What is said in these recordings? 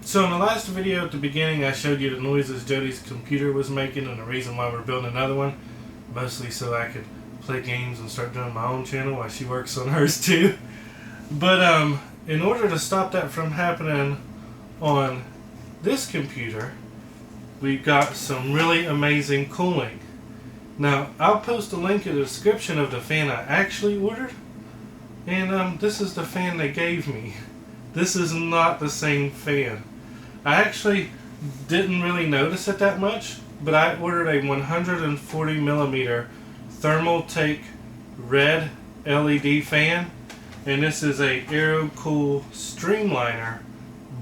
So in the last video at the beginning I showed you the noises Jody's computer was making and the reason why we're building another one. Mostly so I could play games and start doing my own channel while she works on hers too. But in order to stop that from happening on this computer, we've got some really amazing cooling. Now I'll post a link in the description of the fan I actually ordered. And this is the fan they gave me. This is not the same fan. I actually didn't really notice it that much, but I ordered a 140mm Thermaltake red LED fan, and this is a AeroCool Streamliner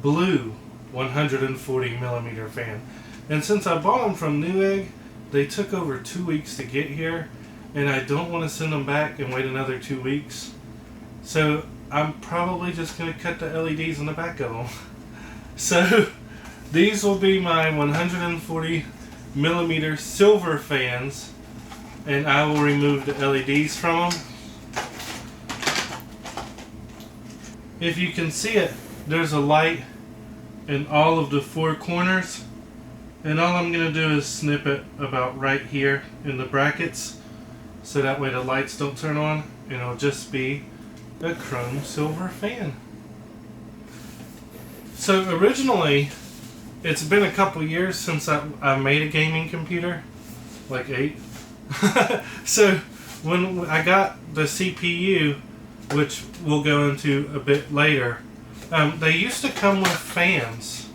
blue 140mm fan. And since I bought them from Newegg, they took over 2 weeks to get here, and I don't want to send them back and wait another 2 weeks. So I'm probably just going to cut the LEDs on the back of them. So these will be my 140mm silver fans, and I will remove the LEDs from them. If you can see it, there's a light in all of the four corners, and all I'm going to do is snip it about right here in the brackets so that way the lights don't turn on, and it'll just be a chrome silver fan. So originally, it's been a couple years since I made a gaming computer, like 8. So when I got the CPU, which we'll go into a bit later, they used to come with fans,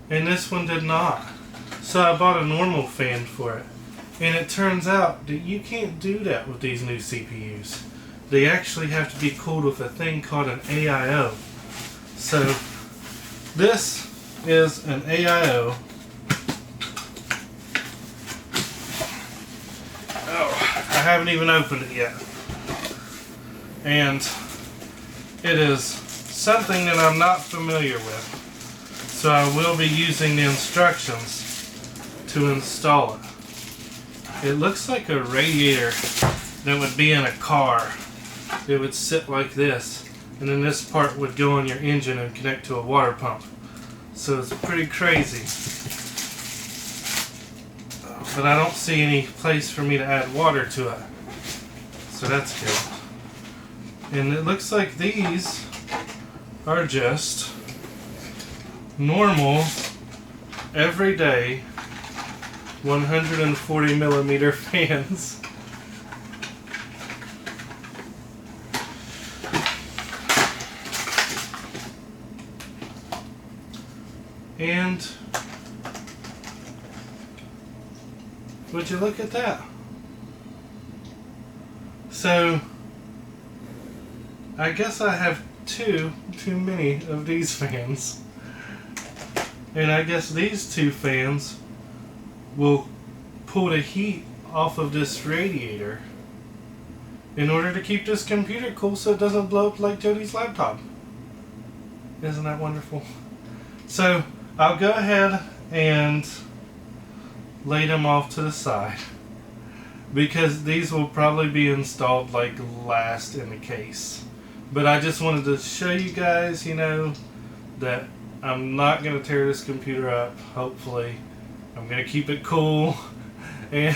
and this one did not. So I bought a normal fan for it, and it turns out that you can't do that with these new CPUs. They actually have to be cooled with a thing called an AIO. So this is an AIO. Oh, I haven't even opened it yet. And it is something that I'm not familiar with. So I will be using the instructions to install it. It looks like a radiator that would be in a car. It would sit like this, and then this part would go on your engine and connect to a water pump. So it's pretty crazy. But I don't see any place for me to add water to it. So that's good. And it looks like these are just normal, everyday 140mm fans. And would you look at that? So I guess I have too many of these fans. And I guess these two fans will pull the heat off of this radiator in order to keep this computer cool so it doesn't blow up like Jody's laptop. Isn't that wonderful? So I'll go ahead and lay them off to the side because these will probably be installed like last in the case. But I just wanted to show you guys, you know, that I'm not going to tear this computer up, hopefully. I'm going to keep it cool and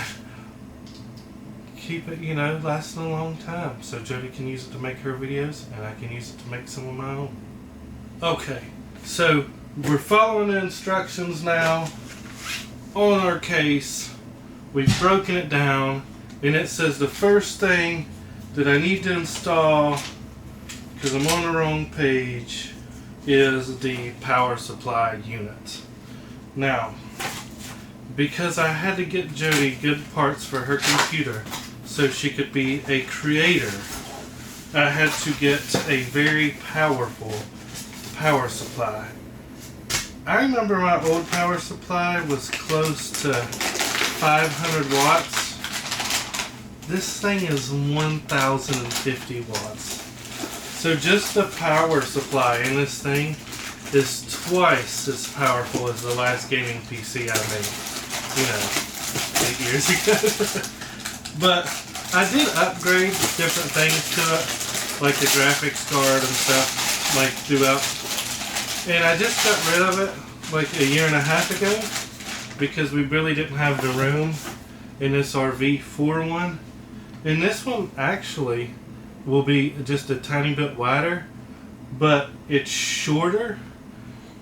keep it, you know, lasting a long time so Jody can use it to make her videos and I can use it to make some of my own. Okay, so we're following the instructions now on our case. We've broken it down, and it says the first thing that I need to install, because I'm on the wrong page, is the power supply unit. Now, because I had to get Jody good parts for her computer so she could be a creator, I had to get a very powerful power supply. I remember my old power supply was close to 500 watts. This thing is 1050 watts. So just the power supply in this thing is twice as powerful as the last gaming PC I made. You know, 8 years ago. But I did upgrade different things to it, like the graphics card and stuff, like throughout. And I just got rid of it like a year and a half ago because we really didn't have the room in this RV for one. And this one actually will be just a tiny bit wider, but it's shorter.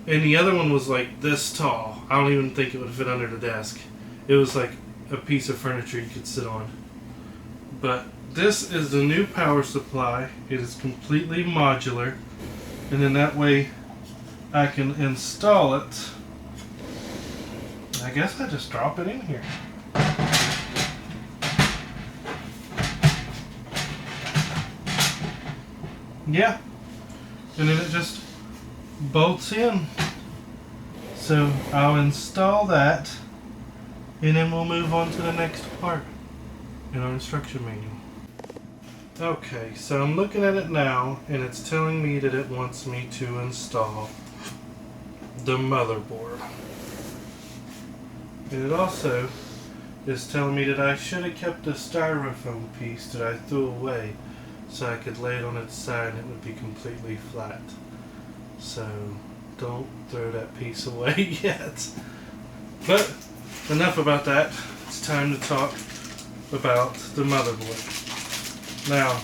And the other one was like this tall. I don't even think it would fit under the desk. It was like a piece of furniture you could sit on. But this is the new power supply. It is completely modular. And then that way I can install it. I guess I just drop it in here. Yeah. And then it just bolts in. So I'll install that and then we'll move on to the next part in our instruction manual. Okay, so I'm looking at it now and it's telling me that it wants me to install the motherboard. And it also is telling me that I should have kept the styrofoam piece that I threw away so I could lay it on its side and it would be completely flat. So don't throw that piece away yet. But enough about that. It's time to talk about the motherboard. Now,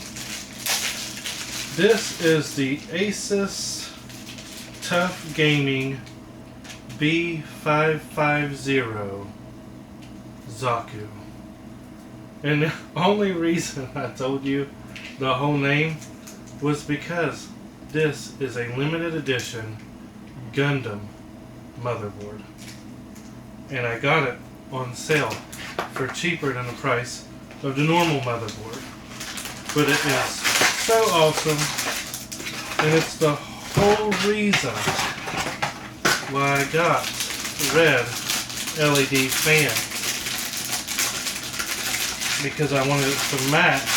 this is the Asus Tough Gaming B550 Zaku. And the only reason I told you the whole name was because this is a limited edition Gundam motherboard. And I got it on sale for cheaper than the price of the normal motherboard. But it is so awesome, and it's the whole reason why I got red LED fan, because I wanted it to match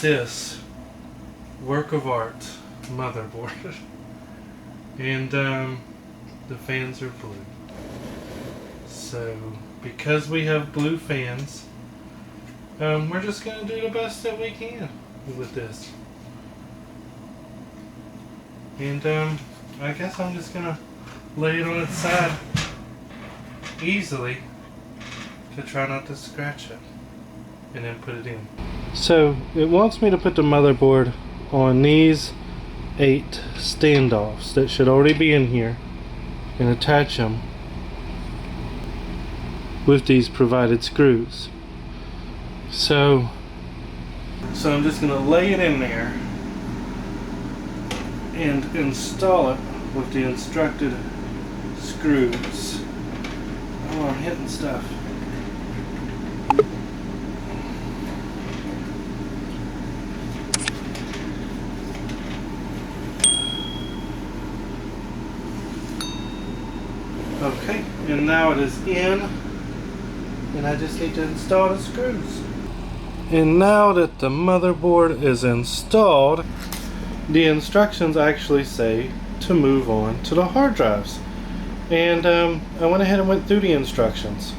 this work of art motherboard. And the fans are blue. So because we have blue fans, we're just going to do the best that we can with this. And I guess I'm just going to lay it on its side easily to try not to scratch it, and then put it in. So it wants me to put the motherboard on these 8 standoffs that should already be in here and attach them with these provided screws. So I'm just going to lay it in there and install it with the instructed screws. Oh, I'm hitting stuff. Okay, and now it is in, and I just need to install the screws. And now that the motherboard is installed, the instructions actually say to move on to the hard drives. And I went ahead and went through the instructions,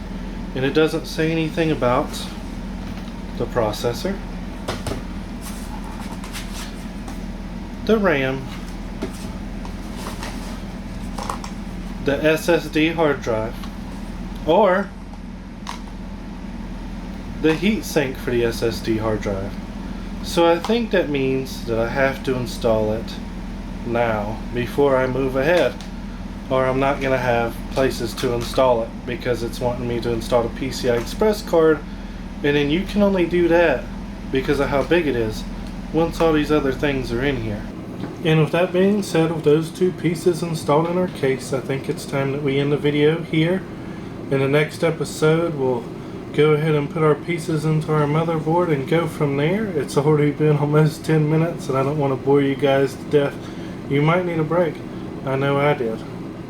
and it doesn't say anything about the processor, the RAM, the SSD hard drive, or the heatsink for the SSD hard drive. So I think that means that I have to install it now before I move ahead, or I'm not going to have places to install it, because it's wanting me to install a PCI Express card, and then you can only do that because of how big it is once all these other things are in here. And with that being said, with those 2 pieces installed in our case, I think it's time that we end the video here. In the next episode, we'll go ahead and put our pieces into our motherboard and go from there. It's already been almost 10 minutes and I don't want to bore you guys to death. You might need a break. I know I did.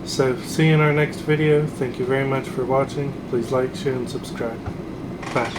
So see you in our next video. Thank you very much for watching. Please like, share, and subscribe. Bye.